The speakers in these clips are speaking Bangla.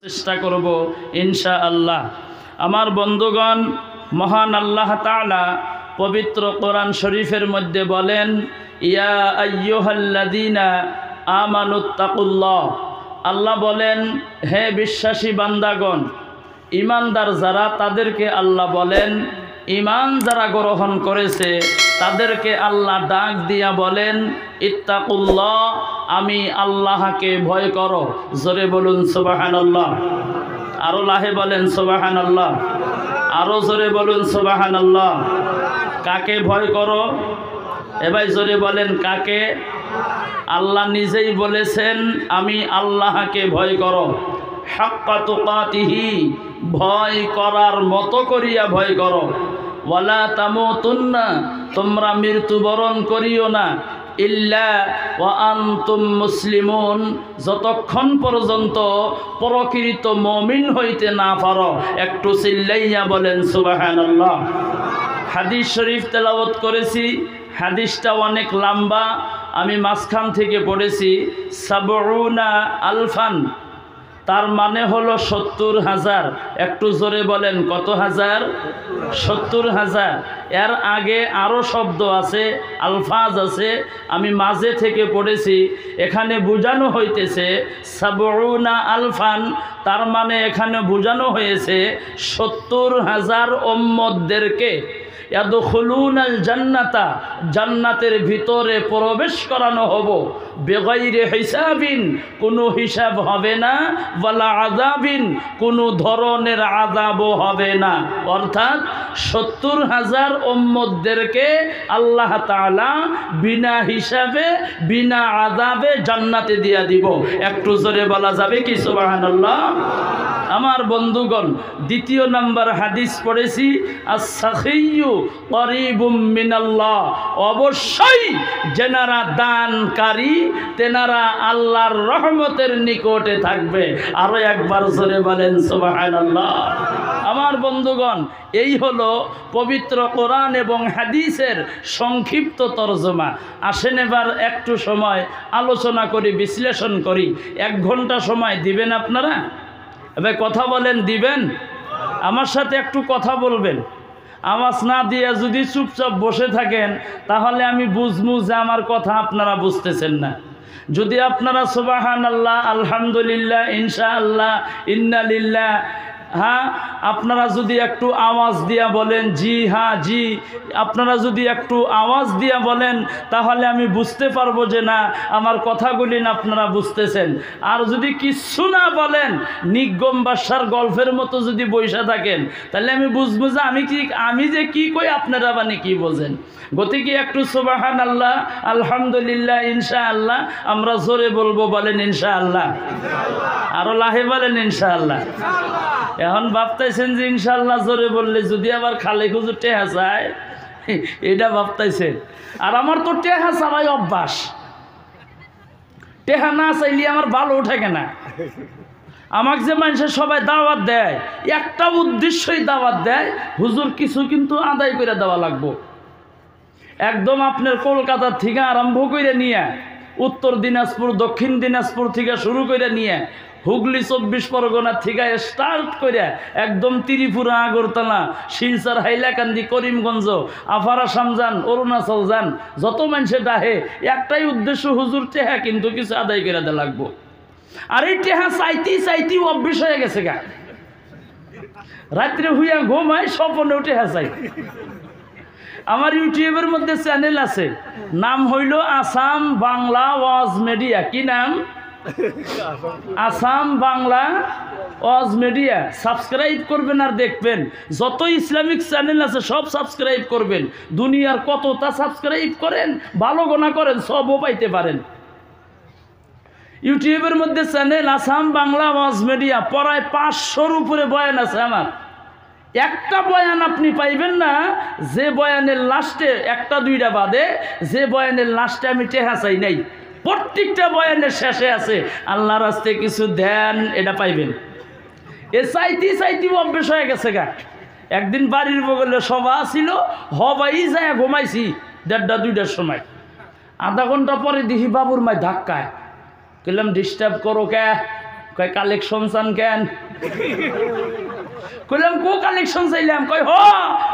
চেষ্টা করব ইনশাআল্লাহ। আমার বন্ধুগণ, মহান আল্লাহ তাআলা পবিত্র কোরআন শরীফের মধ্যে বলেন, ইয়া আইয়ুহাল্লাযীনা আমানুত্তাকুল্লাহ। আল্লাহ বলেন, হে বিশ্বাসী বান্দাগণ, ঈমানদার যারা তাদেরকে আল্লাহ বলেন, ঈমান যারা গ্রহণ করেছে তাদেরকে আল্লাহ ডাক দিয়া বলেন, ইত্তাকুল্লাহ, আমি আল্লাহকে ভয় করো। জোরে বলুন সুবহানাল্লাহ। আরো লাহে বলেন সুবহানাল্লাহ। আরো জোরে বলুন সুবহানাল্লাহ। কাকে ভয় করো? এবার জোরে বলেন কাকে? আল্লাহ নিজেই বলেছেন, আমি আল্লাহকে ভয় করো। হাক্কা তুকাতিহি, ভয় করার মতো করিয়া ভয় করো। ওয়ালা তামুতুন্না, তোমরা মৃত্যুবরণ করিও না, ইল্লা ওয়া আনতুম মুসলিমুন, যতক্ষণ পর্যন্ত প্রকৃত মুমিন হইতে না পারো। একটু চিল্লাইয়া বলেন সুবহানাল্লাহ। হাদিস শরীফ তেলাওয়াত করেছি, হাদিসটা অনেক লম্বা, আমি মাঝখান থেকে পড়েছি। সাবউনা আলফান, তার মানে হলো ৭০,০০০। একটু জোরে বলেন কত হাজার? ৭০,০০০। এর আগে আরও শব্দ আছে, আলফাজ আছে, আমি মাঝে থেকে পড়েছি। এখানে বোঝানো হইতেছে সাবউনা আলফান, তার মানে এখানে বোঝানো হয়েছে ৭০,০০০ উম্মতদেরকে ইয়াদখুলুনাল জান্নাতা, জান্নাতের ভিতরে প্রবেশ করানো হবো, বেগাইরে হিসাবিন, কোনো হিসাব হবে না, ওয়ালা আযাবিন, কোনো ধরনের আযাবও হবে না। অর্থাৎ ৭০,০০০ উম্মতদেরকে আল্লাহ তাআলা বিনা হিসাবে বিনা আযাবে জান্নাতে দিয়া দিব। একটু জোরে বলা যাবে কি সুবহানাল্লাহ? আমার বন্ধুগণ, দ্বিতীয় নাম্বার হাদিস পড়েছি, আস-সাখিয়্যু করিবুম মিনাল্লাহ, অবশ্যই যেনারা দানকারী তেনারা আল্লাহর রহমতের নিকটে থাকবে। আরো একবার জোরে বলেন সুবহানাল্লাহ। আমার বন্ধুগণ, এই হলো পবিত্র কোরআন এবং হাদিসের সংক্ষিপ্ত তরজমা। আসেন এবার একটু সময় আলোচনা করি, বিশ্লেষণ করি। 1 ঘন্টা সময় দিবেন আপনারা? এবার কথা বলেন, দিবেন? আমার সাথে একটু কথা বলবেন। আওয়াজ না দিয়ে যদি চুপচাপ বসে থাকেন তাহলে আমি বুঝবো যে আমার কথা আপনারা বুঝতেছেন না। যদি আপনারা সুবহানাল্লাহ, আলহামদুলিল্লাহ, ইনশাআল্লাহ, ইন্না লিল্লাহ, হ্যাঁ, আপনারা যদি একটু আওয়াজ দিয়া বলেন জি, হ্যাঁ, জি, আপনারা যদি একটু আওয়াজ দিয়া বলেন তাহলে আমি বুঝতে পারবো যে না, আমার কথাগুলি না আপনারা বুঝতেছেন। আর যদি কিচ্ছু না বলেন, নিগম বাদশার গল্পের মতো যদি বইসা থাকেন, তাহলে আমি বুঝবো যে আমি যে কি কই আপনারা মানে কি বোঝেন। গতিকে একটু সুবহানাল্লাহ, আলহামদুলিল্লাহ, ইনশাআল্লাহ আমরা জোরে বলবো, বলেন ইনশাআল্লাহ। আরো লাহে বলেন ইনশাআল্লাহ। এখন ভাবতেছেন যে ইনশাআল্লাহ জোরে বললে যদি আবার খালে খুঁজে টেহা চায়, এটা ভাবতেছেন। আর আমার তো টেহা চালাই অভ্যাস, টেহা না চাইলে আমার ভালো ওঠে না। আমাকে যে মানুষের সবাই দাওয়াত দেয়, একটা উদ্দেশ্যই দাওয়াত দেয়, হুজুর কিছু কিন্তু আদায় করে দেওয়া লাগবো। একদম আপনার কলকাতা থেকে আরম্ভ করে নিয়ে উত্তর দিনাজপুর, দক্ষিণ দিনাজপুর থেকে শুরু করে নিয়ে হুগলি 24 পরগনা থেকে স্টার্ট করে একদম ত্রিপুরা, আগরতলা, শিলচর, হাইলাকান্দি, করিমগঞ্জ, আফারা, সামজান, অরুণাচল যান, যত মানুষে ডাহে একটাই উদ্দেশ্য, হুজুর টেহা কিন্তু কিছু আদায় করে দেওয়া লাগবো। আর এই টেহা চাইতেই অভ্যেস হয়ে গেছে গা। রাত্রে হুইয়া ঘুমায়, স্বপ্নেও টেহা চাই। আমার ইউটিউবের মধ্যে চ্যানেল আছে, নাম হইল আসাম বাংলা ওয়াজ মিডিয়া। কি নাম? আসাম বাংলা ওয়াজ মিডিয়া। সাবস্ক্রাইব করবেন আর দেখবেন, যত ইসলামিক চ্যানেল আছে সব সাবস্ক্রাইব করবেন। দুনিয়ার কতটা সাবস্ক্রাইব করেন, ভালো গোনা করেন, সবও পাইতে পারেন। ইউটিউবের মধ্যে চ্যানেল আসাম বাংলা ওয়াজ মিডিয়া, প্রায় 500-র উপরে বয়ান আছে আমার। একটা বয়ান আপনি পাইবেন না যে বয়ানের লাস্টে, 1-2টা বাদে, যে বয়ানের লাস্টে আমি টেহা চাই নাই। প্রত্যেকটা বয়ানের শেষে আছে আল্লাহর রাস্তে কিছু দেন, এটা পাইবেন। এ চাইতে অভ্যেস হয়ে গেছে গা। একদিন বাড়ির বগলে সভা ছিল, হবাই যায় ঘুমাইছি 1:30-2টার সময়। আধা ঘন্টা পরে দেখি বাবুর মায় ধাক্কায়, বললাম ডিস্টার্ব করো কে? কয় কালেকশন চান কেন? কইলাম কো কালেকশন চাইলাম? কয় হ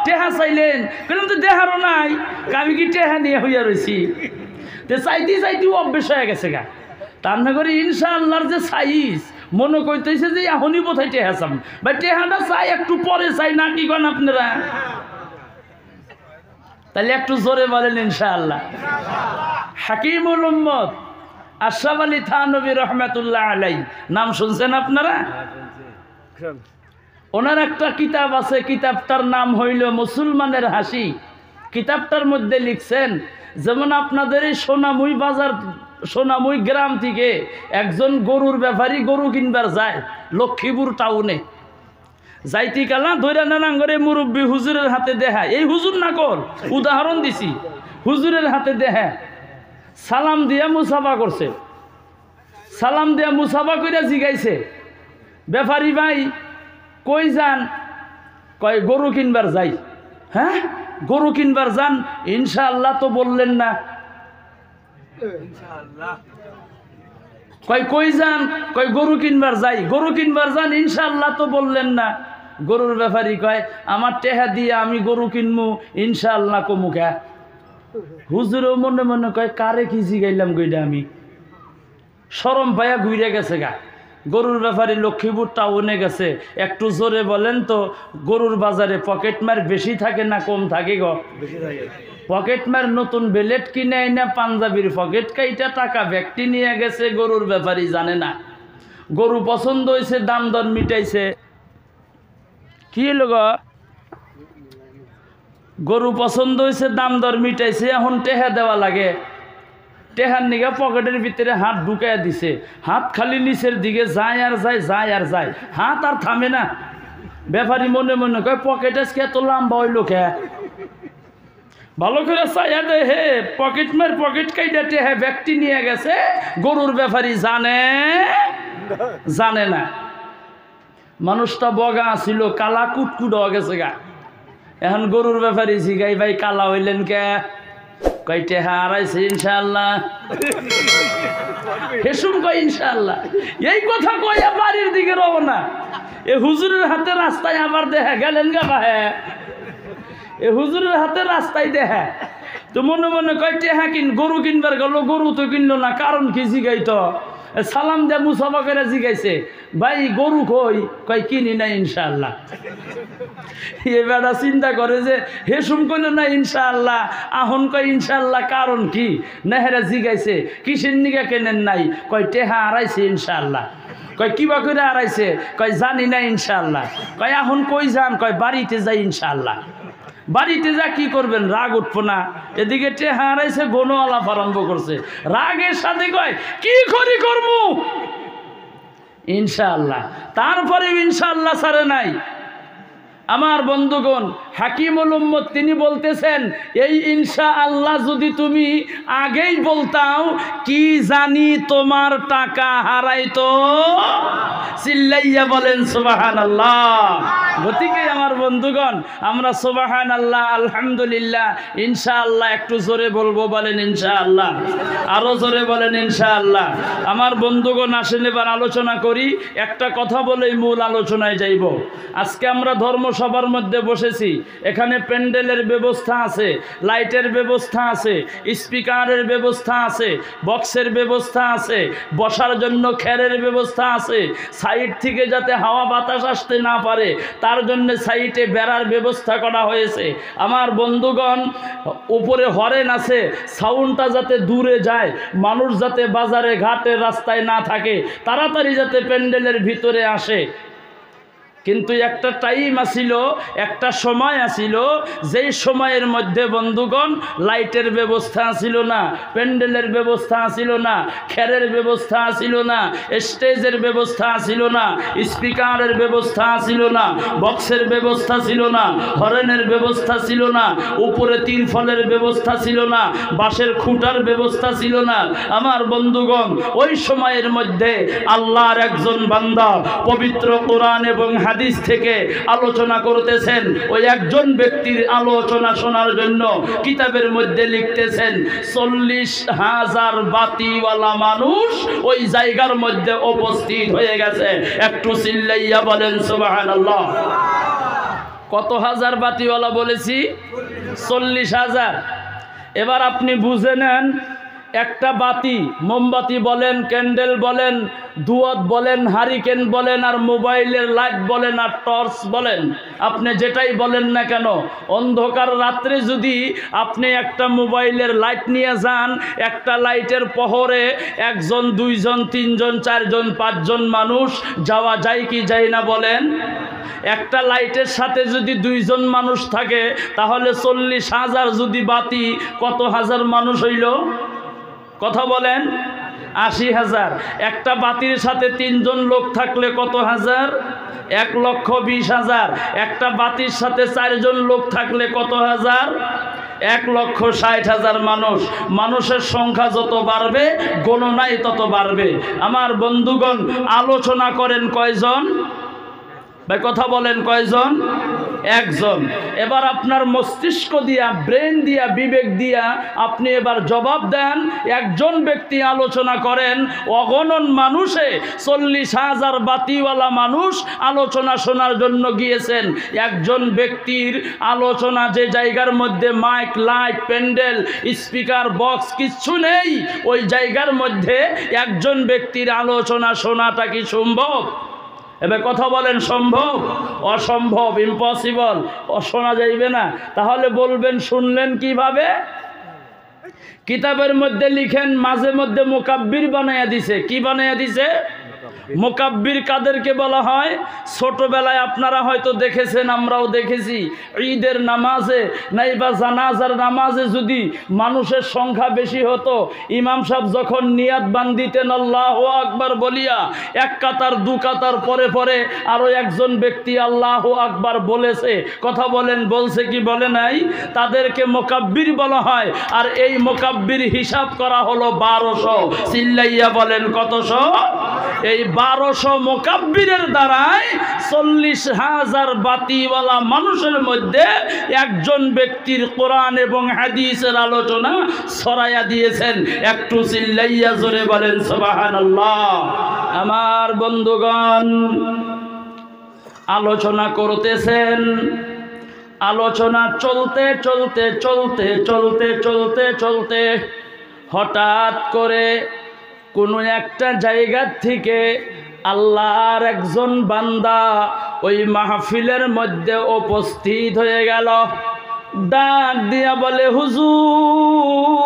টেহা চাইলেন। কইলাম তো দেহারও নাই, আমি কি টেহা নিয়ে হইয়া রয়েছি? তে চাইতে চাইতেও অভ্যেস হয়ে গেছে গা। তার না করে ইনশাআল্লাহর যে সাইজ মনে করতেছে যে এখনই বোধহয় টেহা চাম, বা টেহাটা চাই একটু পরে চাই না, কি কন আপনারা? তাহলে একটু জোরে বলেন ইনশাআল্লাহ। হাকিমুল উম্মত আশরাফ আলী থানভী রহমাতুল্লাহ আলাই, নাম শুনছেন আপনারা? ওনার একটা কিতাব আছে, কিতাবটার নাম হইল মুসলমানের হাসি। কিতাবটার মধ্যে লিখছেন, যেমন আপনাদের এই সোনামুই বাজার, সোনামুই গ্রাম থেকে একজন গরুর ব্যাপারী গরু কিনবার যায় লক্ষ্মীপুর টাউনে। যাইতি কালা ধৈরা নানাঙ্গরে মুরব্বী হুজুরের হাতে দেহা, এই হুজুর না কর উদাহরণ দিছি, হুজুরের হাতে দেহা সালাম দিয়া মুসাফা করছে। সালাম দিয়া মুসাফা কইরা জিগাইছে, ব্যাপারী ভাই কই যান? কয় গরু কিনবার যাই। হ্যাঁ গরু কিনবার যান? ইনশাআল্লাহ তো বললেন না। কয় কই যান? কয় গরু কিনবার যাই। গরু কিনবার যান? ইনশাআল্লাহ তো বললেন না। গরুর ব্যাপারী কয় আমার টেহা দিয়ে আমি গরু কিনবো, ইনশাআল্লাহ কমুখা। হুজুরও মনে মনে কয় কারে কি জিগাইলাম গইডা আমি, শরম পায়া ঘুরে গেছে গা। গরুর ব্যাপারী লক্ষ্মীপুর টাউনে গেছে। একটু জোরে বলেন তো, গরুর বাজারে পকেট মার বেশি থাকে না কম থাকে গো? পকেট মার নতুন বেলেট কিনে আইনা পাঞ্জাবির পকেট কাইটা টাকা ব্যক্তি নিয়ে গেছে, গরুর ব্যাপারী জানে না। গরু পছন্দ হয়েছে, দাম দর মিটাইছে। কি হলো গো? গরু পছন্দ হয়েছে, দাম দর মিটাইছে, এখন টেহা দেওয়া লাগে। টেহার নিগা পকেটের ভিতরে হাত ঢুকাইয়া দিছে, হাত খালি নিচের দিকে যায় আর যায়, যায় আর যায়, হাত আর থামে না। ব্যাপারী মনে মনে কয় পকেট আজকে এত লম্বা হইল কে? ভালো করে চাইয়া দে হে, পকেট মার পকেট কাইটা টেহা ব্যক্তি নিয়ে গেছে, গরুর ব্যাপারী জানে জানে না। মানুষটা বগা ছিল, কালা কুটকুট হয়ে গেছে গা। এখন গরুর ব্যাপারী জিগাই ভাই কালা হইলেন কে? কয় টেহা হারাইছে ইনশাআল্লাহ। হেসুম কয় ইনশাআল্লাহ। এই কথা কইয়া বাড়ির দিকে রওনা। এ হুজুরের হাতে রাস্তায় আবার দেখা গেলেন গা ভাই, এ হুজুরের হাতে রাস্তায় দেখা। তো মনে মনে কয় টেহা গরু কিনবার গেল, গরু তো কিনলো না, কারণ কি জিগাই তো? সালাম দে মুসাফা করে জিগাইছে, ভাই গরু কই? কয় কিনি না ইনশাআল্লাহ। এবার চিন্তা করে যে হেসুম কইল না ইনশাআল্লাহ, আহন কয় ইনশাআল্লাহ, কারণ কি? নেহেরা জিগাইছে কিসের নিগা কেনেন নাই? কয় টেহা হারাইছে ইনশাআল্লাহ। কয় কিবা করে হারাইছে? কয় জানি না ইনশাআল্লাহ। কয় এখন কই যান? কয় বাড়িতে যাই ইনশাআল্লাহ। বাড়িতে যা কি করবেন? রাগ উঠবো না? এদিকে টেহা হারাইছে, গনো আলাপ আরম্ভ করছে, রাগের সাথে কয় কি করি করবো ইনশাআল্লাহ। তারপরে ইনশাআল্লাহ ছাড়ে নাই। আমার বন্ধুগণ, হাকিমুল উম্মত তিনি বলতেছেন, এই ইনশাআল্লাহ যদি তুমি আগেই বলতাও, কি জানি তোমার টাকা হারাইতো। চিল্লাইয়া বলেন সুবহানাল্লাহ। গতিকে আমার বন্ধুগণ, আমরা সুবহানাল্লাহ, আলহামদুলিল্লাহ, ইনশাআল্লাহ একটু জোরে বলবো, বলেন ইনশাআল্লাহ, আরো জোরে বলেন ইনশাআল্লাহ। আমার বন্ধুগণ, আসেন এবার আলোচনা করি। একটা কথা বলেই মূল আলোচনায় যাইব। আজকে আমরা ধর্মসভার মধ্যে বসেছি, এখানে প্যান্ডেলের ব্যবস্থা আছে, লাইটের ব্যবস্থা আছে, স্পিকারের ব্যবস্থা আছে, বক্সের ব্যবস্থা আছে, বসার জন্য খেরের ব্যবস্থা আছে, সাইড থেকে যাতে হাওয়া বাতাস আসতে না পারে তার জন্য সাইডে বেড়ার ব্যবস্থা করা হয়েছে। আমার বন্ধুগণ, উপরে হরেন আছে, সাউন্ডটা যাতে দূরে যায়, মানুষ যাতে বাজারে ঘাটে রাস্তায় না থাকে, তাড়াতাড়ি যাতে প্যান্ডেলের ভিতরে আসে। কিন্তু একটা টাইম আসিল, একটা সময় আসিল, যেই সময়ের মধ্যে বন্ধুগণ লাইটের ব্যবস্থা ছিল না, প্যান্ডেলের ব্যবস্থা ছিল না, খেরের ব্যবস্থা ছিল না, স্টেজের ব্যবস্থা ছিল না, স্পিকারের ব্যবস্থা ছিল না, বক্সের ব্যবস্থা ছিল না, হরেনের ব্যবস্থা ছিল না, উপরে তিরফলের ব্যবস্থা ছিল না, বাঁশের খুঁটার ব্যবস্থা ছিল না। আমার বন্ধুগণ, ওই সময়ের মধ্যে আল্লাহর একজন বান্দা পবিত্র কোরআন এবং হাদিস থেকে আলোচনা করতেছেন। ওই একজন ব্যক্তির আলোচনা শোনার জন্য কিতাবের মধ্যে লিখতেছেন 40,000 বাতিওয়ালা মানুষ ওই জায়গার মধ্যে উপস্থিত হয়ে গেছে। একটু চিল্লাইয়া বলেন সুবহানাল্লাহ। কত হাজার বাতিওয়ালা বলেছি? 40,000। এবার আপনি বুঝে নেন, একটা বাতি, মোমবাতি বলেন, ক্যান্ডেল বলেন, দুয়াত বলেন, হারিকেন বলেন, আর মোবাইলের লাইট বলেন, আর টর্চ বলেন, আপনি যেটাই বলেন না কেন, অন্ধকার রাত্রে যদি আপনি একটা মোবাইলের লাইট নিয়ে যান, একটা লাইটের পহরে একজন, দুইজন, তিনজন, চারজন, পাঁচজন মানুষ যাওয়া যায় কি যায় না বলেন? একটা লাইটের সাথে যদি দুইজন মানুষ থাকে তাহলে 40,000 যদি বাতি, কত হাজার মানুষ হইল? কথা বলেন? 80,000। একটা বাতির সাথে তিনজন লোক থাকলে কত হাজার? 1,20,000। একটা বাতির সাথে চারজন লোক থাকলে কত হাজার? 1,60,000 মানুষ। মানুষের সংখ্যা যত বাড়বে গণনায় তত বাড়বে। আমার বন্ধুগণ, আলোচনা করেন কয়জন? ভাই কথা বলেন, কয়জন? একজন। এবার আপনার মস্তিষ্ক দিয়া, ব্রেন দিয়া, বিবেক দিয়া আপনি এবার জবাব দেন, একজন ব্যক্তি আলোচনা করেন, অগণন মানুষে 40,000 বাতিওয়ালা মানুষ আলোচনা শোনার জন্য গিয়েছেন। একজন ব্যক্তির আলোচনা, যে জায়গার মধ্যে mic, light, pandal, speaker, box কিচ্ছু নেই, ওই জায়গার মধ্যে একজন ব্যক্তির আলোচনা শোনাটা কি সম্ভব? এবার কথা বলেন, সম্ভব? অসম্ভব, ইম্পসিবল। শোনা যাইবে না। তাহলে বলবেন শুনলেন কিভাবে? কিতাবের মধ্যে লিখেন, মাঝে মধ্যে মুকাব্বির বানাইয়া দিছে। কি বানাইয়া দিছে? মুকাব্বির কাদেরকে বলা হয়? ছোটবেলায় আপনারা হয়তো দেখেছেন, আমরাও দেখেছি, ঈদের নামাজে নাইবা জানাজার নামাজে যদি মানুষের সংখ্যা বেশি হতো, ইমাম সাহেব যখন নিয়াত বান্দিতেন আল্লাহু আকবার বলিয়া, এক কাতার দু কাতার পরে পরে আরও একজন ব্যক্তি আল্লাহু আকবার বলেছে। কথা বলেন, বলছে কি বলে নাই? তাদেরকে মুকাব্বির বলা হয়। আর এই মুকাব্বির হিসাব করা হলো 1200। চিল্লাইয়া বলেন কতশো? এই 1200 মুকাব্বিরের দ্বারাই 40,000 বাতিওয়ালা মানুষের মধ্যে একজন ব্যক্তির কোরআন এবং হাদিসের আলোচনা ছড়াইয়া দিয়েছেন। একটু চিল্লাইয়া জোরে বলেন সুবহানাল্লাহ। আমার বন্ধুগণ, আলোচনা করতেছেন, আলোচনা চলতে চলতে চলতে চলতে চলতে চলতে হঠাৎ করে কোনো একটা জায়গা থেকে আল্লাহর একজন বান্দা ওই মাহফিলের মধ্যে উপস্থিত হয়ে গেল। ডাক দিয়া বলে, হুজুর,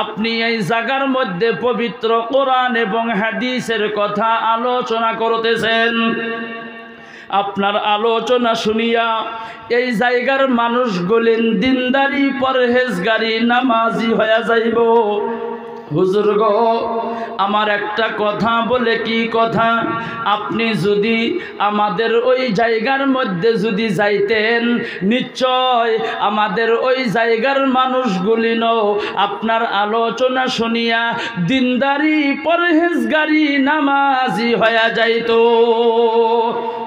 আপনি এই জায়গার মধ্যে পবিত্র কোরআন এবং হাদিসের কথা আলোচনা করতেছেন। আপনার আলোচনা শুনিয়া এই জায়গার মানুষগুলি দিনদারি, পরহেজগারি, নামাজি হয়ে যাইব। হুজুর গো, আমার একটা কথা বলে, কি কথা? আপনি যদি আমাদের ওই জায়গার মধ্যে যদি যাইতেন, নিশ্চয় আমাদের ওই জায়গার মানুষগুলি আপনার আলোচনা শুনিয়া দিনদারি, পরহেজগারি, নামাজি হয়ে যাইত।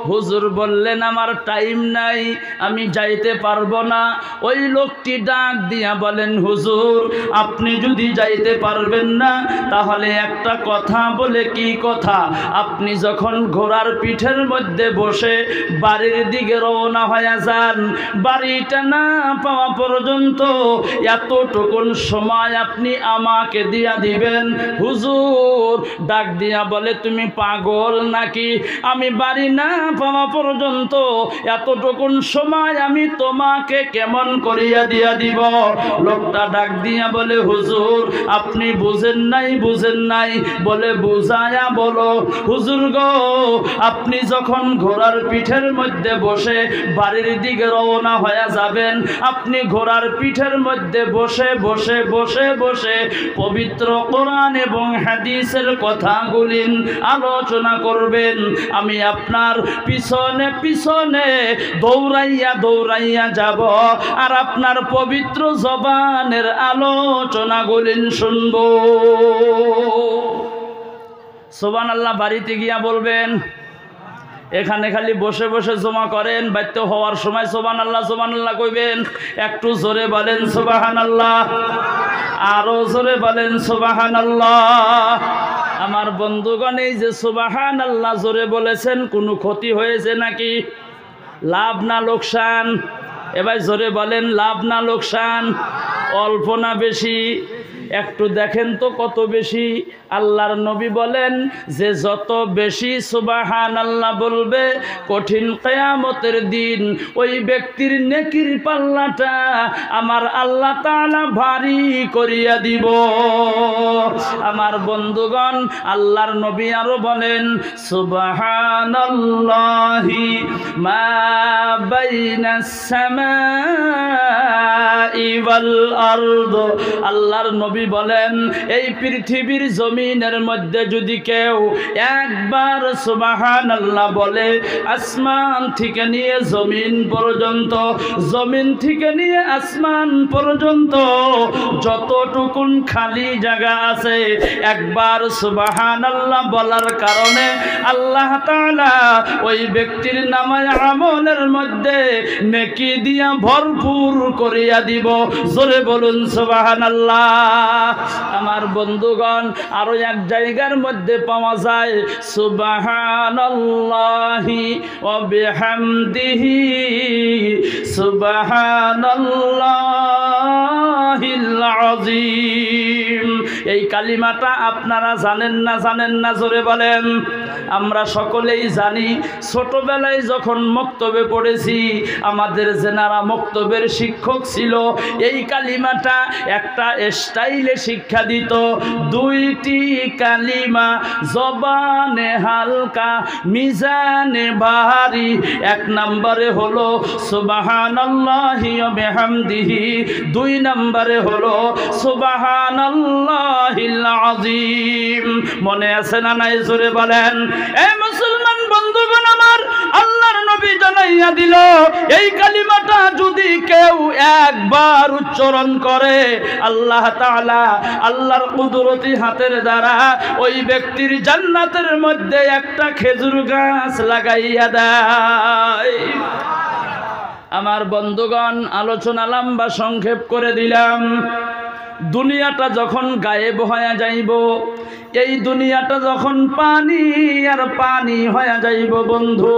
হুজুর বললেন, আমার টাইম নাই, আমি যাইতে পারবো না। ওই লোকটি ডাক দিয়া বলেন, হুজুর, আপনি যদি যাইতে পারবেন না তাহলে একটা কথা বলে। কি কথা? আপনি যখন ঘোড়ার পিঠের মধ্যে বসে বাড়ির দিকে রওনা হয়ে যান, বাড়িটা না পাওয়া পর্যন্ত এতটুকুন সময় আপনি আমাকে দিয়া দিবেন। হুজুর ডাক দিয়া বলে, তুমি পাগল নাকি? আমি বাড়ি না পাওয়া পর্যন্ত এতটুকুন সময় আমি তোমাকে কেমন করিয়া দিয়া দিব? লোকটা ডাক দিয়া বলে, হুজুর আপনি বুঝেন নাই, বুঝেন নাই। বলে, বুঝায়া বলো। হুজুর গো, আপনি যখন ঘোড়ার পিঠের মধ্যে বসে বাড়ির দিকে রওনা হয়ে যাবেন, আপনি ঘোড়ার পিঠের মধ্যে বসে বসে বসে বসে পবিত্র কোরআন এবং হাদিসের কথাগুলি আলোচনা করবেন। আমি আপনার পিছনে পিছনে দৌড়াইয়া দৌড়াইয়া যাব, আর আপনার পবিত্র জবানের আলোচনাগুলি শুনব। সুবহানাল্লাহ। বাড়িতে গিয়া বলবেন, এখানে খালি বসে বসে জমা করেন, বাইতে হওয়ার সময় সুবহানাল্লাহ কইবেন। একটু জোরে বলেন সুবহানাল্লাহ, আরো জোরে বলেন সুবহানাল্লাহ। আমার বন্ধুগণ, এই যে সুবহানাল্লাহ জোরে বলেছেন, কোনো ক্ষতি হয়েছে নাকি? লাভ না লোকসান? এবার জোরে বলেন, লাভ না লোকসান? অল্প না বেশি? একটু দেখেন তো কত বেশি। আল্লাহর নবী বলেন যে যত বেশি সুবহানাল্লাহ বলবে, কঠিন কিয়ামতের দিন ওই ব্যক্তির নেকির পাল্লাটা আমার আল্লাহ তাআলা ভারী করিয়া দিব। আমার বন্ধুগণ, আল্লাহর নবী আরো বলেন সুবহানাল্লাহি মা বাইনাস সামাই ওয়াল আরদ। আল্লাহর নবী বলেন এই পৃথিবীর জমিনের মধ্যে যদি কেউ একবার সুবহানাল্লাহ বলে, আসমান থেকে নিয়ে জমিন পর্যন্ত, জমিন থেকে নিয়ে আসমান পর্যন্ত যতটুকুন খালি জায়গা আছে, একবার সুবহানাল্লাহ বলার কারণে আল্লাহ তাআলা ওই ব্যক্তির নামায় আমলের মধ্যে নেকি দিয়া ভরপুর করিয়া দিব। জোরে বলুন সুবহানাল্লাহ। আমার বন্ধুগণ, আরো এক জায়গার মধ্যে পাওয়া যায় সুবহানাল্লাহি ওয়া বিহামদিহি সুবহানাল্লাহিল আযীম। এই কালিমাটা আপনারা জানেন না? জোরে বলেন। আমরা সকলেই জানি, ছোটবেলায় যখন মক্তবে পড়েছি, আমাদের যেনারা মক্তবের শিক্ষক ছিল, এই কালিমাটা একটা স্টাইলে শিক্ষা দিত। দুইটি কালিমা জবানে হালকা, মিজানে ভারী। এক নম্বরে হলো সুবহানাল্লাহি ওয়া বিহামদিহি, দুই নম্বরে হলো সুবহানাল্লাহিল আযীম। মনে আছে না নাই? জোরে বলেন। এই মুসলমান বন্ধুগণ আমার, আল্লাহর নবী জানাইয়া দিল এই কালিমাটা যদি কেউ একবার উচ্চারণ করে, আল্লাহ তাআলা আল্লাহর কুদরতি হাতের দ্বারা ওই ব্যক্তির জান্নাতের মধ্যে একটা খেজুর গাছ লাগাইয়া দেয়। আমার বন্ধুগণ, আলোচনা লম্বা সংক্ষেপ করে দিলাম। দুনিয়াটা যখন গায়েব হয়ে যাইব, এই দুনিয়াটা যখন পানি আর পানি হয়ে যাইব বন্ধু,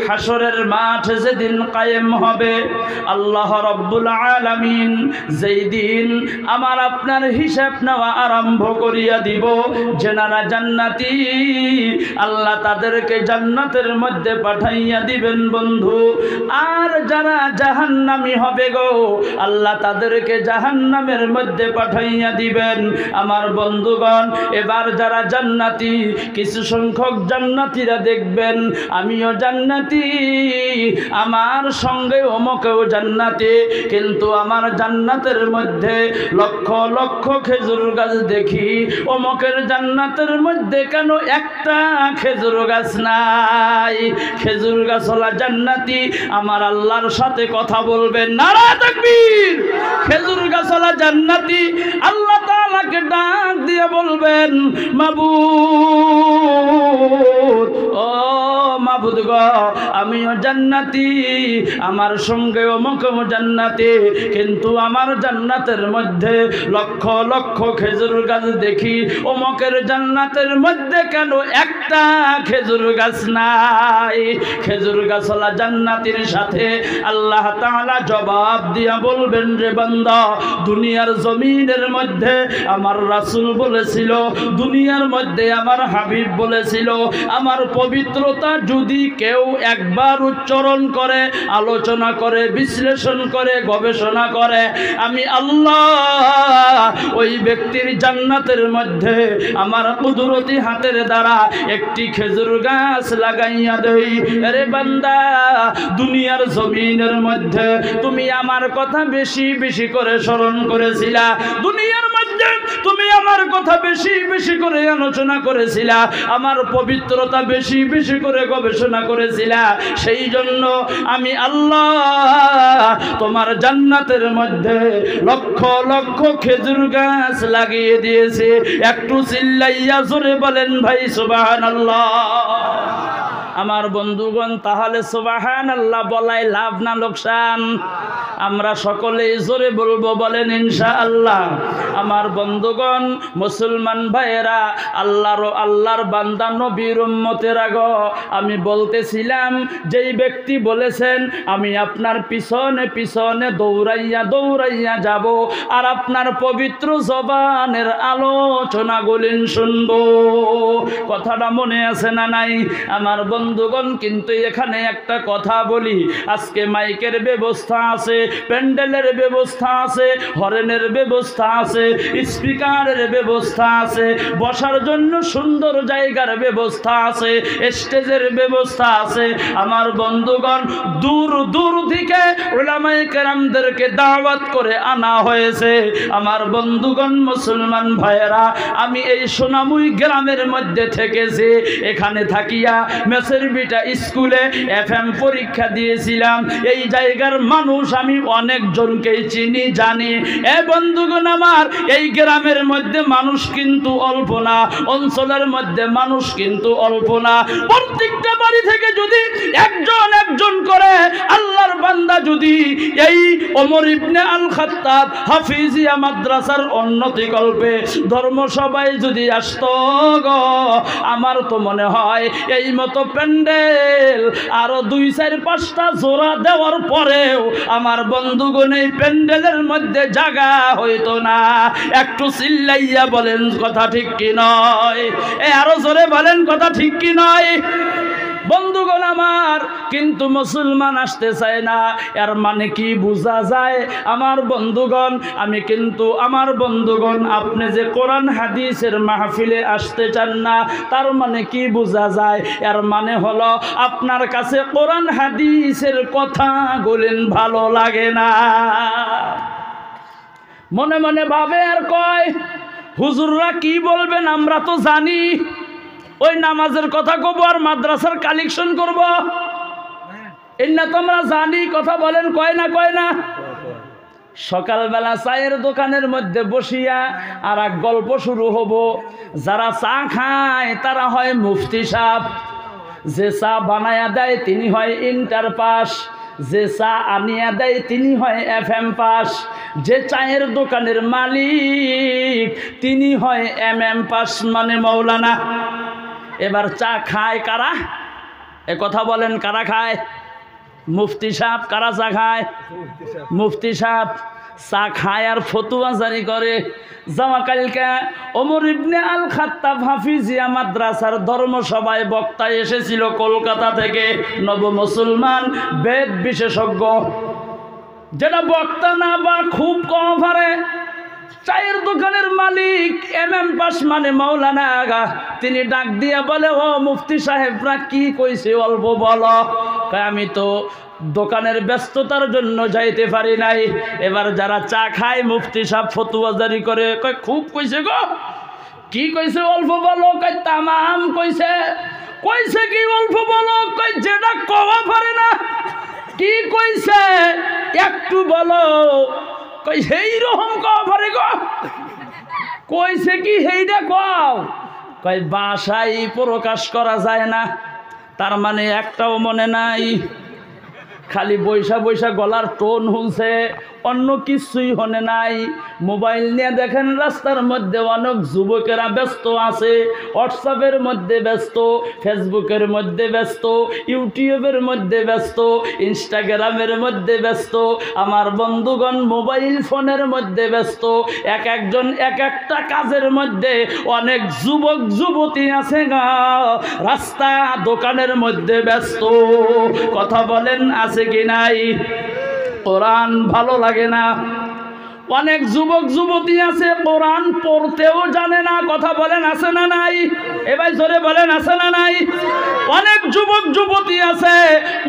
হাসরের মাঠ যেদিন কায়েম হবে, আল্লাহ রব্বুল আলামিন যেই দিন আমার আপনার হিসাব নেওয়া আরম্ভ করিয়া দিব, যেনারা জান্নাতি আল্লাহ তাদেরকে জান্নাতের মধ্যে পাঠাইয়া দিবেন বন্ধু। আর যারা জাহান্নামী হবে গো, আল্লাহ তাদেরকে জাহান্নামের মধ্যে পাঠাইয়া দিবেন। আমার বন্ধুগণ, এবার যারা জান্নাতি, কিছু সংখ্যক জান্নাতীরা দেখবেন আমিও জান্নাতি, আমার সঙ্গে অমুকেও জান্নাতি, কিন্তু আমার জান্নাতের মধ্যে লক্ষ লক্ষ খেজুর গাছ দেখি, অমুকের জান্নাতের মধ্যে কেন একটা খেজুর গাছ নাই? খেজুর গাছওয়ালা জান্নাতি আমার আল্লাহর সাথে কথা বলবেন। নারায়ে তাকবীর। খেজুর গাছওয়ালা জান্নাতি আল্লাহ তাআলাকে ডাক দিয়ে বলবেন, মাবুদ, ও মাবুদ গো, আমিও জান্নাতি, আমার সঙ্গে অমুকও জান্নাতি, কিন্তু আমার জান্নাতের মধ্যে লক্ষ লক্ষ খেজুর গাছ দেখি, অমুকের জান্নাতের মধ্যে কেন একটা খেজুর গাছ নাই? খেজুর গাছওয়ালা জান্নাতির সাথে আল্লাহ তাআলা জবাব দিয়া বলবেন, রে বান্দা, দুনিয়ার জমিনের মধ্যে আমার রাসূল বলেছিল, দুনিয়ার মধ্যে আমার হাবিব বলেছিল, আমার পবিত্রতা যদি কেউ একবার উচ্চারণ করে, আলোচনা করে, বিশ্লেষণ করে, গবেষণা করে, আমি আল্লাহ ওই ব্যক্তির জান্নাতের মধ্যে আমার কুদরতি হাতের দ্বারা একটি খেজুর গাছ লাগাইয়া দেই। আরে বান্দা, দুনিয়ার জমিনের মধ্যে তুমি আমার কথা বেশি বেশি করে স্মরণ করেছিলা, দুনিয়ার মধ্যে তুমি আমার কথা বেশি বেশি করে আলোচনা করেছিলা, আমার পবিত্রতা বেশি বেশি করে গবেষণা করেছিলা, সেই জন্য আমি আল্লাহ তোমার জান্নাতের মধ্যে লক্ষ লক্ষ খেজুর গাছ লাগিয়ে দিয়েছে। একটু চিল্লাইয়া জোরে বলেন ভাই সুবহানাল্লাহ। আমার বন্ধুগণ, তাহলে সুবহানাল্লাহ বলাই লাভ না লোকসান? আমরা সকলেই জোরে বলবো, বলেন ইনশাআল্লাহ। আমার বন্ধুগণ, মুসলমান ভাইয়েরা, আল্লাহর বান্দা নবীর উম্মতেরা গো, আমি বলতেছিলাম যেই ব্যক্তি বলেছেন আমি আপনার পিছনে পিছনে দৌড়াইয়া যাব আর আপনার পবিত্র জবানের আলোচনাগুলি শুনবো, কথাটা মনে আছে না নাই? আমার বন্ধুগণ, কিন্তু এখানে একটা কথা বলি, আজকে মাইকের ব্যবস্থা আছে, প্যান্ডেলের ব্যবস্থা আছে, হরেনের ব্যবস্থা আছে, স্পিকারের ব্যবস্থা আছে, বসার জন্য সুন্দর জায়গার ব্যবস্থা আছে, স্টেজের ব্যবস্থা আছে। আমার বন্ধুগণ, দূর দূর থেকে উলামায়ে কেরামদেরকে দাওয়াত করে আনা হয়েছে। আমার বন্ধুগণ, মুসলমান ভাইয়েরা, আমি এই সোনামুই গ্রামের মধ্যে থেকেছি, এখানে থাকিয়া মেসের বিটা স্কুলে FM পরীক্ষা দিয়েছিলাম। এই জায়গার মানুষ আমি অনেকজনকেই চিনি, জানি। এ বন্ধুগণ আমার, এই গ্রামের মধ্যে মানুষ কিন্তু অল্প না, অঞ্চলের মধ্যে মানুষ কিন্তু অল্প না। প্রত্যেকটা বাড়ি থেকে যদি একজন করে আল্লাহর বান্দা যদি এই ওমর ইবনে আল খাত্তাব হাফিজিয়া মাদ্রাসার উন্নতি কল্পে ধর্মসভায় যদি আসতো গো, আমার তো মনে হয় এই মতো প্যান্ডেল আরো 2-4-5টা জোড়া দেওয়ার পরেও আমার বন্ধুগণ এই প্যান্ডেলের মধ্যে জায়গা হইতো না। একটু চিল্লাইয়া বলেন কথা ঠিক কি নয়? আরো জোরে বলেন কথা ঠিক কি নয়? বন্ধুগণ আমার, কিন্তু মুসলমান আসতে চায় না। এর মানে কি বোঝা যায়? আমার বন্ধুগণ, আমার বন্ধুগণ, আপনি যে কোরআন হাদিসের মাহফিলে আসতে চান না, তার মানে কি বোঝা যায়? এর মানে হলো আপনার কাছে কোরআন হাদিসের কথা বলেন ভালো লাগে না। মনে মনে ভাবে আর কয়, হুজুররা কি বলবেন আমরা তো জানি, ওই নামাজের কথা কব আর মাদ্রাসার কালেকশন করব, এই না তোমরা জানি। কথা বলেন, কয় না? সকালবেলা চায়ের দোকানের মধ্যে বসিয়া আর এক গল্প শুরু হব। যারা চা খায় তারা হয় মুফতি সাহেব, যে চা বানায়া দেয় তিনি হয় ইন্টার পাস, যে চা আনিয়া দেয় তিনি হয় FM পাস, যে চায়ের দোকানের মালিক তিনি হয় MM পাস, মানে মৌলানা। এবার চা খায় কারা? এ কথা বলেন, কারা খায়? মুফতি সাহেব। কারা চা খায়? মুফতি সাহেব। চা খায় আর ফতুয়া জারি করে। জামাকালকে ওমর ইবনে আল খাত্তাব হাফিজিয়া মাদ্রাসার ধর্মসভায় বক্তা এসেছিল কলকাতা থেকে, নব মুসলমান বেদ বিশেষজ্ঞ, যেটা বক্তা না বা খুব কম পারে। চায়ের দোকানের মালিক MM পাস, মানে মৌলানা আগা, তিনি ডাক দিয়া বলে, ও মুফতি সাহেবরা কি কইছে অল্প বলো। আমি তো দোকানের ব্যস্ততার জন্য যাইতে পারি নাই। এবার যারা চা খায় মুফতি সাহেব ফতুয়া জারি করে, কয় খুব কইছে গো। কি কইছে অল্প বলো? কয় তামাম কইছে। কইছে কি অল্প বলো? কয় যেটা কওয়া পারে না। কি কইছে একটু বলো? কই সেই রকম কওয়া পারে গো। কইছে কি সেইটা কও? কই ভাষায় প্রকাশ করা যায় না। তার মানে একটাও মনে নাই, খালি বৈশা বৈশা গলার টোন হচ্ছে, অন্য কিছুই হনে নাই। মোবাইল নিয়ে দেখেন রাস্তার মধ্যে অনেক যুবকেরা ব্যস্ত আছে, হোয়াটসঅ্যাপের মধ্যে ব্যস্ত, ফেসবুকের মধ্যে ব্যস্ত, ইউটিউবের মধ্যে ব্যস্ত, ইনস্টাগ্রামের মধ্যে ব্যস্ত। আমার বন্ধুগণ মোবাইল ফোনের মধ্যে ব্যস্ত, একজন এক একটা কাজের মধ্যে। অনেক যুবক যুবতী আছে গা রাস্তা দোকানের মধ্যে ব্যস্ত। কথা বলেন আছে কি নাই? কোরআন ভালো লাগে না। অনেক যুবক যুবতী আছে কোরআন পড়তেও জানে না। কথা বলেন আছে না নাই? এবার জোরে বলেন আছে না নাই? অনেক যুবক যুবতী আছে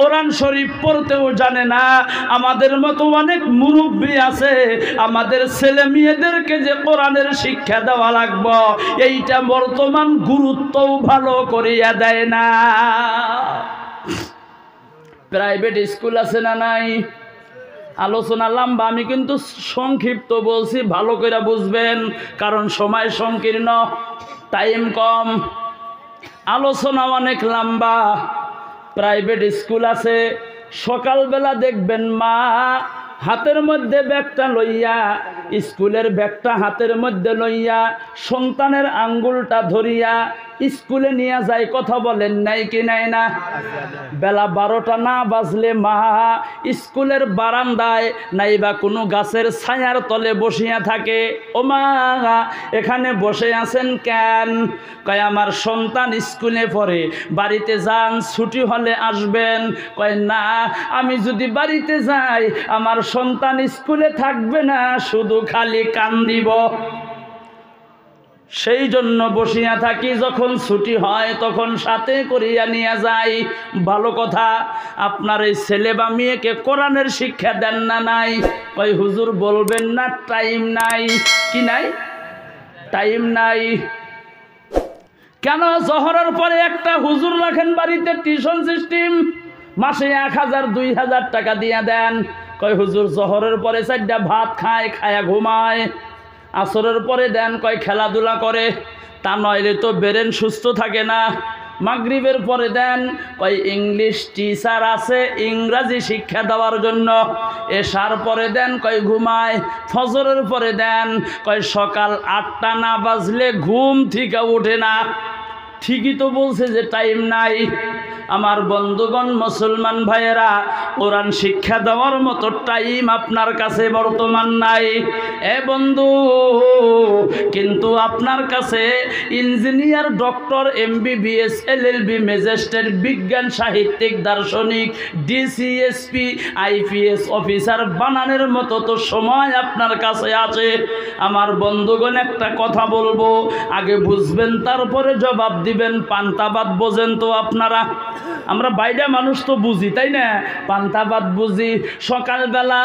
কোরআন শরীফ পড়তেও জানে না। আমাদের মতো অনেক মুরব্বী আছে, আমাদের ছেলে মেয়েদেরকে যে কোরআনের শিক্ষা দেওয়া লাগবে এইটা বর্তমান গুরুত্বও ভালো করিয়া দেয় না। প্রাইভেট স্কুল আছে না নাই? আলোচনা লম্বা, আমি কিন্তু সংক্ষিপ্ত বলছি, ভালো করে বুঝবেন, কারণ সময় সংকীর্ণ, টাইম কম, আলোচনা অনেক লম্বা। প্রাইভেট স্কুল আছে, সকালবেলা দেখবেন মা হাতের মধ্যে ব্যাগটা লইয়া, স্কুলের ব্যাগটা হাতের মধ্যে লইয়া সন্তানের আঙ্গুলটা ধরিয়া স্কুলে নিয়ে যায়। কথা বলেন নাই কি নাই না? বেলা 12টা না বাজলে মা স্কুলের বারান্দায় নাইবা কোনো গাছের ছায়ার তলে বসিয়া থাকে। ও মা, এখানে বসে আছেন কেন? কয় আমার সন্তান স্কুলে পড়ে, বাড়িতে যান, ছুটি হলে আসবেন। কয় না, আমি যদি বাড়িতে যাই আমার সন্তান স্কুলে থাকবে না, শুধু খালি কান্দিব, সেই জন্য বসিয়া থাকি, যখন ছুটি হয় তখন সাথে করিয়া নিয়ে যাই। ভালো কথা। আপনার এই ছেলে বা মেয়েকে কোরআনের শিক্ষা দেন না? নাই। ওই হুজুর বলবেন না টাইম নাই। কি নাই? টাইম নাই। কেন জোহরের পরে একটা হুজুর রাখেন বাড়িতে, টিউশন সিস্টেম, মাসে 1000 2000 টাকা দিয়া দেন। কয় হুজুর জোহরের পরে 4টা ভাত খায়, খায়া ঘুমায়। আসরের পরে দেন, কয় খেলাধুলা করে, তা নইলে তো ব্রেন সুস্থ থাকে না। মাগরিবের পরে দেন, কয় ইংলিশ টিচার আছে ইংরাজি শিক্ষা দেওয়ার জন্য। এশার পরে দেন, কয় ঘুমায়। ফজরের পরে দেন, কয় সকাল 8টা না বাজলে ঘুম থেকে ওঠে না। ঠিকই তো বলছে যে টাইম নাই। আমার বন্ধুগণ, মুসলমান ভাইয়েরা, কোরআন শিক্ষা দেওয়ার মতো টাইম আপনার কাছে বর্তমান নাই। এ বন্ধু, কিন্তু আপনার কাছে engineer, doctor, MBBS, LLB, magistrate, বিজ্ঞান, সাহিত্যিক, দার্শনিক, DCSP, IPS অফিসার বানানোর মতো তো সময় আপনার কাছে আছে। আমার বন্ধুগণ, একটা কথা বলবো, আগে বুঝবেন তারপরে জবাব দিবেন। পান্তাবাদ বোঝেন তো আপনারা? আমরা বাইরে মানুষ তো বুঝি, তাই না? পান্তাবাদ বুঝি। সকালবেলা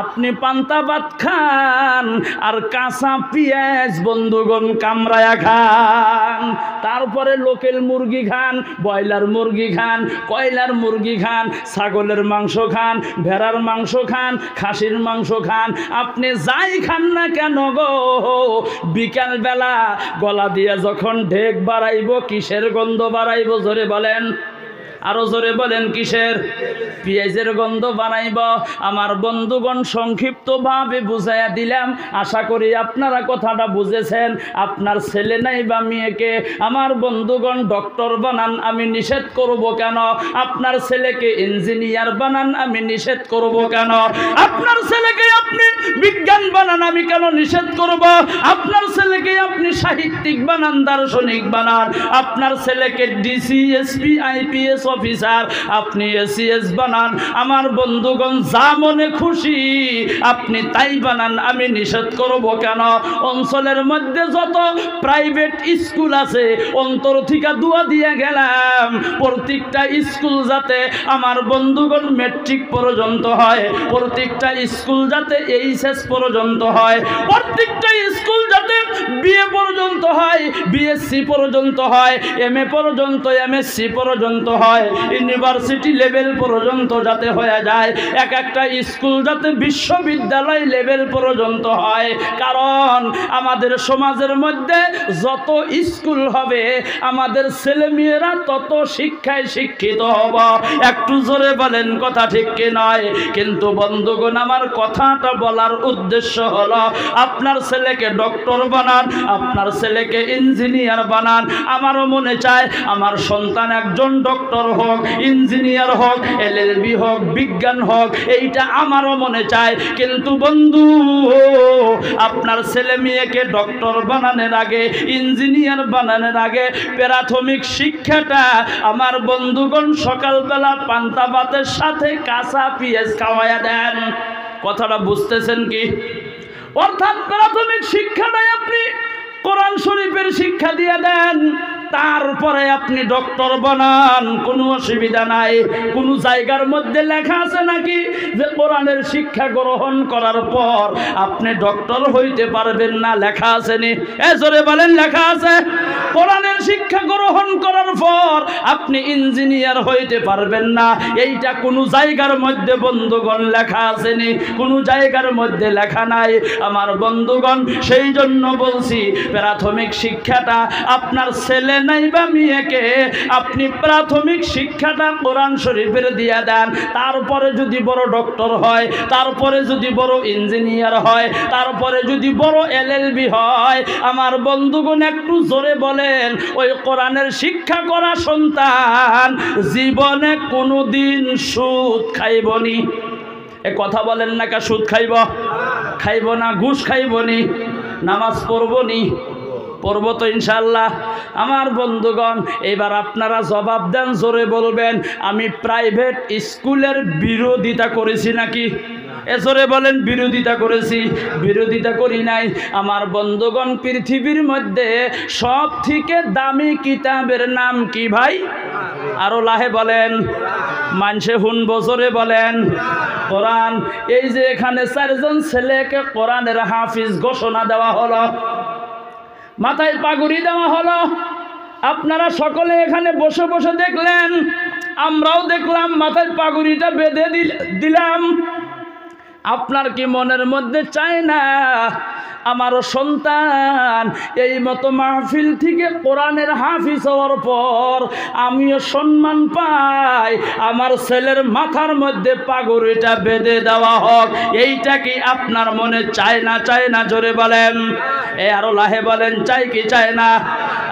আপনি পান্তাবাদ খান আর কাঁচা পেঁয়াজ বন্ধুগণ কামড়ায়া খান। তারপরে লোকেল মুরগি খান, ব্রয়লার মুরগি খান, কয়লার মুরগি খান, ছাগলের মাংস খান, ভেড়ার মাংস খান, খাসির মাংস খান। আপনি যাই খান না কেন গো, বিকালবেলা গলা দিয়ে যখন ঢেক বাড়াইব, কিসের গন্ধ বাড়াইব? জোরে বলেন, আরো জোরে বলেন, কিসের? পেঁয়াজের গন্ধ বানাইব। আমার বন্ধুগণ, সংক্ষিপ্তভাবে বুঝাইয়া দিলাম, আশা করি আপনারা কথাটা বুঝেছেন। আপনার ছেলে নাই বা মেয়েকে আমার বন্ধুগণ ডক্টর বানান, আমি নিষেধ করব কেন? আপনার ছেলেকে ইঞ্জিনিয়ার বানান, আমি নিষেধ করব কেন? আপনার ছেলেকে আপনি বিজ্ঞান বানান, আমি কেন নিষেধ করব? আপনার ছেলেকে আপনি সাহিত্যিক বানান, দার্শনিক বানান, আপনার ছেলেকে DCSP, IPS অফিসার, আপনি ACS বানান, আমার বন্ধুগণ যা মনে খুশি আপনি তাই বানান, আমি নিষেধ করব কেন? অঞ্চলের মধ্যে যত প্রাইভেট স্কুল আছে, অন্তর থেকে দোয়া দিয়ে গেলাম প্রত্যেকটা স্কুল যাতে আমার বন্ধুগণ মেট্রিক পর্যন্ত হয়, প্রত্যেকটা স্কুল যাতে HS পর্যন্ত হয়, প্রত্যেকটা স্কুল যাতে BA পর্যন্ত হয়, BSc পর্যন্ত হয়, MA পর্যন্ত, MSc পর্যন্ত হয়, ইউনিভার্সিটি লেভেল পর্যন্ত যাতে হয়ে যায়, এক একটা স্কুল যাতে বিশ্ববিদ্যালয় লেভেল পর্যন্ত হয়। কারণ আমাদের সমাজের মধ্যে যত স্কুল হবে আমাদের ছেলেমেয়েরা তত শিক্ষায় শিক্ষিত হব। একটু জোরে বলেন, কথা ঠিক কি নয়? কিন্তু বন্ধুগণ, আমার কথাটা বলার উদ্দেশ্য হলো, আপনার ছেলেকে ডক্টর বানান, আপনার ছেলেকে ইঞ্জিনিয়ার বানান। আমারও মনে চায় আমার সন্তান একজন ডক্টর হোক, ইঞ্জিনিয়ার হোক, LLB হোক, বিজ্ঞান হোক, এইটা আমারও মনে চায়। কিন্তু বন্ধু, আপনার ছেলে মেয়েকে ডক্টর বানানোর আগে, ইঞ্জিনিয়ার বানানোর আগে প্রাথমিক শিক্ষাটা আমার বন্ধুগণ সকালবেলা পান্তা ভাতের সাথে কাঁচা পেঁয়াজ খাওয়াইয়া দেন। কথাটা বুঝতেছেন কি? অর্থাৎ প্রাথমিক শিক্ষাটাই আপনি কোরআন শরীফের শিক্ষা দিয়ে দেন, তারপরে আপনি ডক্টর বানান, কোনো অসুবিধা নাই। কোনো জায়গার মধ্যে লেখা আছে নাকি যে কোরআনের শিক্ষা গ্রহণ করার পর আপনি ডক্টর হইতে পারবেন না? লেখা আছে নি? জোরে বলেন, লেখা আছে? কোরআনের শিক্ষা গ্রহণ করার পর আপনি ইঞ্জিনিয়ার হইতে পারবেন না, এইটা কোনো জায়গার মধ্যে বন্ধুগণ লেখা আছে নি? কোনো জায়গার মধ্যে লেখা নাই। আমার বন্ধুগণ, সেই জন্য বলছি প্রাথমিক শিক্ষাটা আপনার ছেলে নাই বা মেয়েকে আপনি প্রাথমিক শিক্ষাটা কোরআন শরীফের দিয়া দেন, তারপরে যদি বড় ডক্টর হয়, তারপরে যদি বড় ইঞ্জিনিয়ার হয়, তারপরে যদি বড় এলএলবি হয়, আমার বন্ধুগণ একটু জোরে বলেন, ওই কোরআনের শিক্ষা করা সন্তান জীবনে কোনোদিন সুদ খাইবনি। এ কথা বলেন না, কা সুদ খাইব? খাইব না। ঘুষ খাইবনি? নামাজ পড়বনি? পড়ব তো ইনশাআল্লাহ। আমার বন্ধুগণ, এবার আপনারা জবাব দেন, জোরে বলবেন, আমি প্রাইভেট স্কুলের বিরোধিতা করেছি নাকি? জোরে বলেন, বিরোধিতা করেছি? বিরোধিতা করি নাই। আমার বন্ধুগণ, পৃথিবীর মধ্যে সব থেকে দামি কিতাবের নাম কি ভাই? আরো লাহে বলেন, মানসে হুনবো, জোরে বলেন, কোরআন। এই যে এখানে 4 জন ছেলেকে কোরআনের হাফিজ ঘোষণা দেওয়া হলো, মাথায় পাগড়ি দেওয়া হলো। আপনারা সকলে এখানে বসে বসে দেখলেন, আমরাও দেখলাম, মাথায় পাগড়িটা বেঁধে দিলাম। আপনার কি মনের মধ্যে চায় না আমারও সন্তান এই মতো মাহফিল থেকে কোরআনের হাফিজ হওয়ার পর আমিও সম্মান পাই, আমার ছেলের মাথার মধ্যে পাগড়িটা বেঁধে দেওয়া হোক? এইটা কি আপনার মনে চায় না? চায় না? জোরে বলেন, আরো লাহে বলেন, চাই কি চায় না?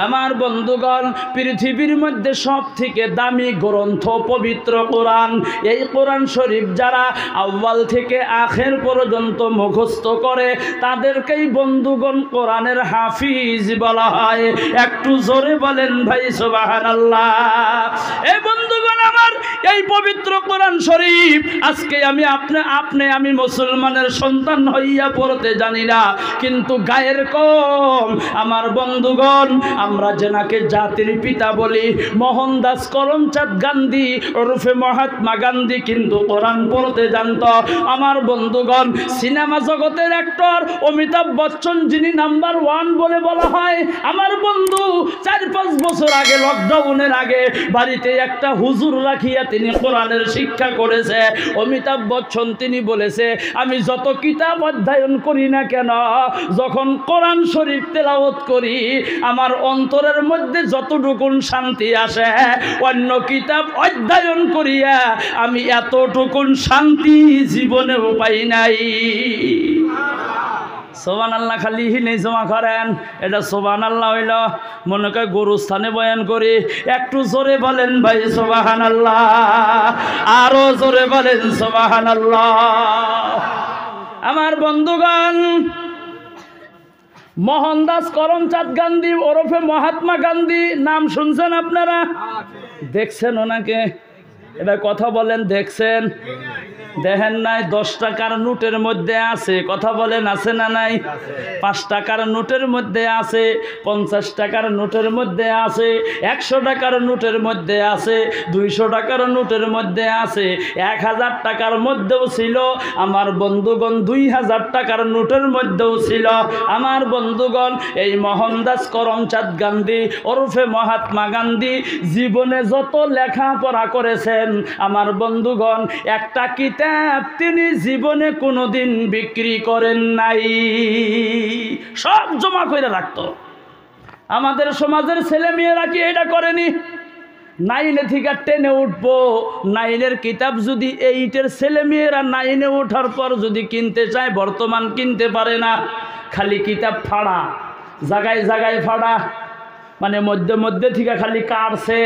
আমার বন্ধুগণ, পৃথিবীর মধ্যে সব থেকে দামি গ্রন্থ পবিত্র কোরআন। এই কোরআন শরীফ যারা আউয়াল থেকে আখের পর্যন্ত মুখস্থ করে তাদেরকেই বন্ধুগণ কোরআনের হাফিজ বলা হয়। একটু জোরে বলেন ভাই সুবহানাল্লাহ। এই বন্ধুগণ আমার, এই পবিত্র কোরআন শরীফ আজকে আমি মুসলমানের সন্তান হইয়া পড়তে জানি না, কিন্তু গায়ের কম। আমার বন্ধুগণ, আমরা যেনাকে জাতির পিতা বলি, মোহনদাস করমচাঁদ গান্ধী ওরফে মহাত্মা গান্ধী কিন্তু কোরআন পড়তে জানত। আমার বন্ধুগণ, সিনেমা জগতের অ্যাক্টর অমিতাভ বচ্চন, যিনি নাম্বার 1 বলে বলা হয়, আমার বন্ধু 4-5 বছর আগে, লকডাউনের আগে, বাড়িতে একটা হুজুর রাখিয়া তিনি কোরআনের শিক্ষা করেছে। অমিতাভ বচ্চন তিনি বলেছে, আমি যত কিতাব অধ্যয়ন করি না কেন, যখন কোরআন শরীফ তেলাওয়াত করি আমার অন্তরের মধ্যে যতটুকুন শান্তি আসে, অন্য কিতাব অধ্যয়ন করিয়া আমি এতটুকুন শান্তি জীবনেও পাই নাই। সুবহানাল্লাহ খালি নেই জমা করেন, এটা সুবহানাল্লাহ হইল মনে কয় গরুস্থানে বয়ান করি। একটু জোরে বলেন ভাই সুবহানাল্লাহ, আরো জোরে বলেন সুবহানাল্লাহ। আমার বন্ধুগণ, মোহনদাস করমচাঁদ গান্ধী ওরফে মহাত্মা গান্ধী নাম শুনছেন আপনারা? দেখছেন ওনাকে? এবার কথা বলেন, দেখছেন? দেখেন নাই? 10 টাকার নোটের মধ্যে আছে, কথা বলেন, আছে না নাই? 5 টাকার নোটের মধ্যে আছে, 50 টাকার নোটের মধ্যে আছে, 100 টাকার নোটের মধ্যে আছে, 200 টাকার নোটের মধ্যে আছে, 1000 টাকার মধ্যেও ছিল। আমার বন্ধুগণ, 2000 টাকার নোটের মধ্যেও ছিল। আমার বন্ধুগণ, এই মোহনদাস করমচাঁদ গান্ধী ওরফে মহাত্মা গান্ধী জীবনে যত লেখাপড়া করেছেন, আমার বন্ধুগণ, একটা কিতাব তিনি জীবনে কোনোদিন বিক্রি করেন নাই, সব জমা করে রাখতো। আমাদের সমাজের ছেলে মেয়েরা কি এটা করেনি? 9 থেকে 10-এ উঠবো, 9-এর কিতাব যদি 8-এর ছেলে মেয়েরা 9-এ ওঠার পর যদি কিনতে চায়, বর্তমান কিনতে পারে না। খালি কিতাব ফাড়া, জায়গায় জায়গায় ফাড়া, মানে মধ্যে মধ্যে থেকে খালি কাটছে।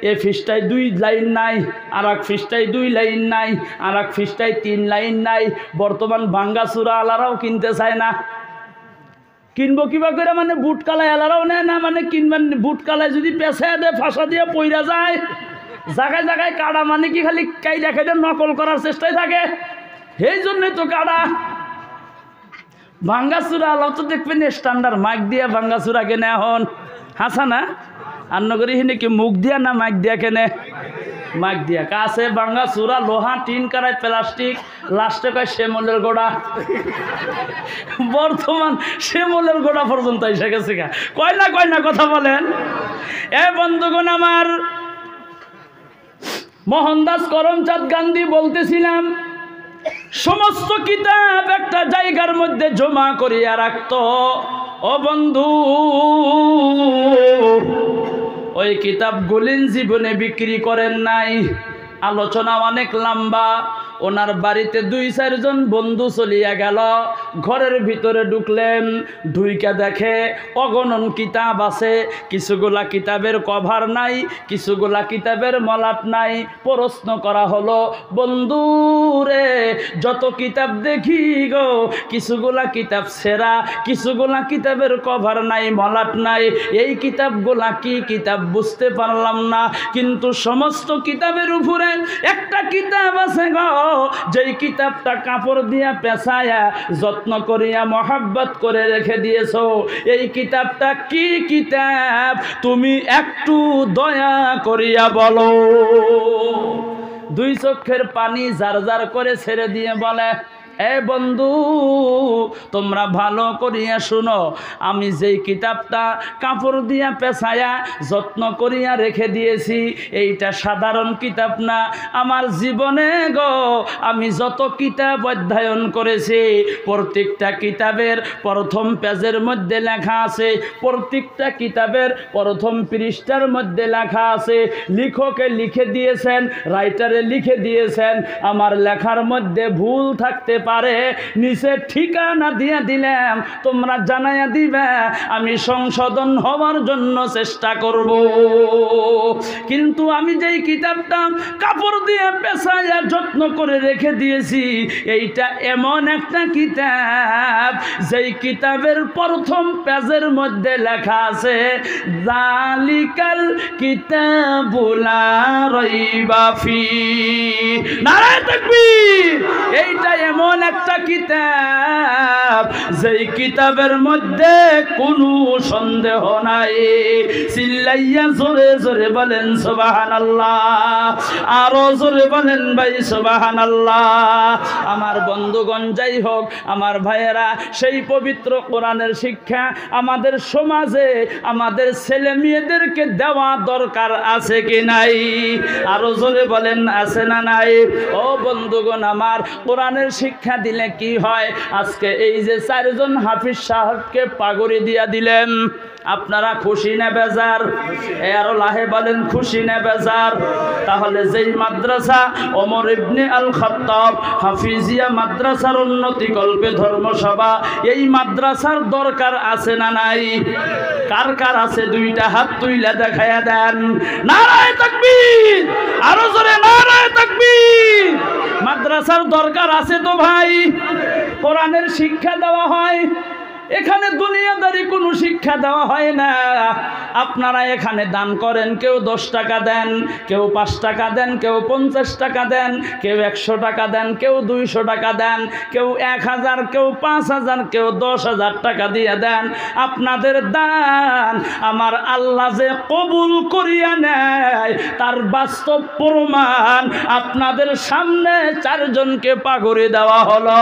এ পৃষ্ঠায় 2 লাইন নাই, আর এক পৃষ্ঠায় 2 লাইন নাই, আর এক পৃষ্ঠায় 3 লাইন নাই। বর্তমান ভাঙ্গা চূড়া আলারাও কিনতে চায় না। কিনবো কিবা করে, মানে বুট কালায় আলারাও নেয় না, মানে কিনবেন বুট কালায় যদি পেঁচায় দেয়, ফাঁসা দিয়ে পইরা যায়। জায়গায় জায়গায় কাটা, মানে কি খালি কাইডা খাইডা নকল করার চেষ্টায় থাকে। সেই জন্যই তো কাটা। ভাঙ্গা চূড়া আলাও তো দেখবেন স্ট্যান্ডার্ড মাইক দিয়া ভাঙ্গা চূড়া কেনে এখন, হাসা না? আর নগরী হিনে কি মুখ দিয়া না মাইক দিয়া কেনে? মাইক দিয়া। কাছে ভাঙ্গা চূড়া, লোহা, টিন, কারাই, প্লাস্টিক, লাস্টে কয় শ্যামলের গোড়া। বর্তমান শ্যামলের গোড়া পর্যন্ত এসে গেছে। কয় না কথা বলেন। এ বন্ধুগণ আমার, মোহনদাস করমচাঁদ গান্ধী বলতেছিলাম, সমস্ত কিতাব একটা জায়গার মধ্যে জমা করিয়া রাখত। ও বন্ধু, ওই কিতাবগুলিন জীবনে বিক্রি করেন নাই। আলোচনা অনেক লম্বা। ওনার বাড়িতে 2-4 জন বন্ধু চলিয়া গেল। ঘরের ভিতরে ঢুকলেন, ঢুইকা দেখে অগণন কিতাব আছে। কিছুগুলা কিতাবের কভার নাই, কিছুগুলা কিতাবের মলাট নাই। প্রশ্ন করা হলো, বন্ধু রে, যত কিতাব দেখি গো, কিছুগুলা কিতাব ছেঁড়া, কিছুগুলা কিতাবের কভার নাই, মলাট নাই। এই কিতাবগুলা কি কিতাব বুঝতে পারলাম না, কিন্তু সমস্ত কিতাবের উপরে একটা কিতাব আছে গো, যেই কিতাবটা কাপড় দিয়া পেঁচায়া যত্ন করিয়া মহাব্বত করে রেখে দিয়েছো। এই কিতাবটা কি কিতাব তুমি একটু দয়া করিয়া বলো। 2 চোখের পানি জার জার করে ছেড়ে দিয়ে বলে, এ বন্ধু, তোমরা ভালো করিয়া শুনো, আমি যেই কিতাবটা কাপড় দিয়া পেঁচায়া যত্ন করিয়া রেখে দিয়েছি, এইটা সাধারণ কিতাব না। আমার জীবনে গো আমি যত কিতাব অধ্যয়ন করেছি, প্রত্যেকটা কিতাবের প্রথম পেজের মধ্যে লেখা আছে, প্রত্যেকটা কিতাবের প্রথম পৃষ্ঠার মধ্যে লেখা আছে। লেখকে লিখে দিয়েছেন, রাইটারে লিখে দিয়েছেন। আমার লেখার মধ্যে ভুল থাকতে পারে, নিচে ঠিকানা দিয়ে দিলাম, তোমরা জানাইয়া দিবে, আমি সংশোধন হওয়ার জন্য চেষ্টা করব। কিন্তু আমি যেই কিতাবটা কাপড় দিয়ে পেঁচাইয়া যত্ন করে রেখে দিয়েছি, এইটা এমন একটা কিতাব যেই কিতাবের প্রথম পেজের মধ্যে লেখা আছে, যালিকাল কিতাবুল লা রাইবা ফীহি। নারায়ে তাকবীর। এইটা এমন একটা কিতাব যেই কিতাবের মধ্যে কোনো সন্দেহ নাই। চিল্লাইয়া জোরে জোরে বলেন সুবহানাল্লাহ, আরো জোরে বলেন ভাই সুবহানাল্লাহ। আমার বন্ধুগণ, যাই হোক আমার ভাইয়েরা, সেই পবিত্র কোরআনের শিক্ষা আমাদের সমাজে আমাদের ছেলে মেয়েদেরকে দেওয়া দরকার আছে কি নাই? আরো জোরে বলেন, আছে না নাই? ও বন্ধুগণ আমার, কোরআনের শিক্ষা দিলে কি হয়? আজকে এই যে 4 জন হাফিজ সাহেবকে পাগড়ি দিয়া দিলেন, আপনারা খুশি না বেজার? আরো লাহে বলেন, খুশি না বেজার? তাহলে যেই মাদ্রাসা ওমর ইবনে আল খাত্তাব হাফিজিয়া মাদ্রাসার উন্নতি কল্পে ধর্মসভা, এই মাদ্রাসার দরকার আছে না নাই? কার কার আছে? 2টা হাত তুইলা দেখায়া দেন। নারায়ে তাকবীর। আরো জোরে নারায়ে তাকবীর। মাদ্রাসার দরকার আছে তো ভাই। কোরআনের শিক্ষা দেওয়া হয়, এখানে দুনিয়াদারি কোনো শিক্ষা দেওয়া হয় না। আপনারা এখানে দান করেন, কেউ 10 টাকা দেন, কেউ 5 টাকা দেন, কেউ 50 টাকা দেন, কেউ 100 টাকা দেন, কেউ 200 টাকা দেন, কেউ 1000, কেউ 5000, কেউ 10,000 টাকা দিয়ে দেন। আপনাদের দান আমার আল্লাহ যে কবুল করিয়া নেয় তার বাস্তব প্রমাণ আপনাদের সামনে 4 জনকে পাগড়ি দেওয়া হলো।